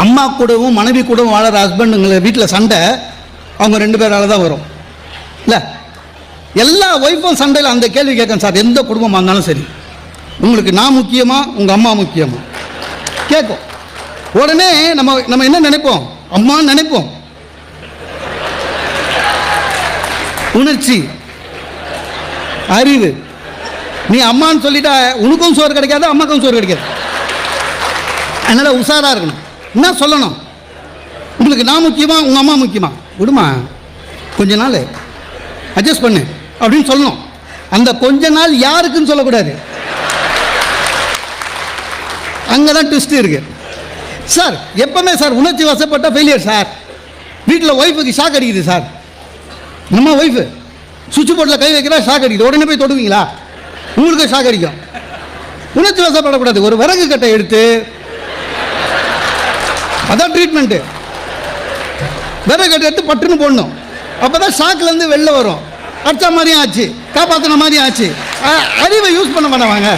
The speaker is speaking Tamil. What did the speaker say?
அம்மா கூடவும் மனைவி கூடவும் வாழற ஹஸ்பண்டுங்களை வீட்டில் சண்டை அவங்க 2 பேரால தான் வரும். இல்லை, எல்லா ஒய்ஃபும் சண்டையில் அந்த கேள்வி கேட்கணும் சார். எந்த குடும்பமாக இருந்தாலும் சரி, உங்களுக்கு நான் முக்கியமா உங்கள் அம்மா முக்கியமா கேட்கும். உடனே நம்ம என்ன நினைப்போம்? அம்மான்னு நினைப்போம். உணர்ச்சி, அறிவு. நீ அம்மான்னு சொல்லிட்டா உனக்கும் சோறு கிடைக்காது, அம்மாக்கும் சோறு கிடைக்காது. அதனால் உஷாராக இருக்கணும். என்ன சொல்லணும்? உங்களுக்கு நான் முக்கியமா உங்கள் அம்மா முக்கியமா? விடுமா, கொஞ்ச நாள் அட்ஜஸ்ட் பண்ணு அப்படின்னு சொல்லணும். அந்த கொஞ்ச நாள் யாருக்குன்னு சொல்லக்கூடாது. அங்கே தான் ட்விஸ்ட் இருக்கு சார். எப்பவுமே சார் உணர்ச்சி வசப்பட்ட ஃபெயிலியர் சார். வீட்டில் ஒய்ஃபுக்கு ஷாக் அடிக்குது சார். நம்ம ஒய்ஃபு சுவிட்ச் போர்டில் கை வைக்கிறா, ஷாக் அடிக்குது. உடனே போய் தொடுவீங்களா? உங்களுக்கு ஷாக் அடிக்கும். உணர்ச்சி வசப்படக்கூடாது. ஒரு விறகு கட்டை எடுத்து, அதான் ட்ரீட்மெண்ட்டு. விறகு கட்டை எடுத்து பட்டுன்னு போடணும். அப்போ தான் ஷாக்லேருந்து வெளில வரும். அடிச்சா மாதிரியும் ஆச்சு, காப்பாற்றின மாதிரியும் ஆச்சு. அறிவை யூஸ் பண்ண மாட்டாங்க.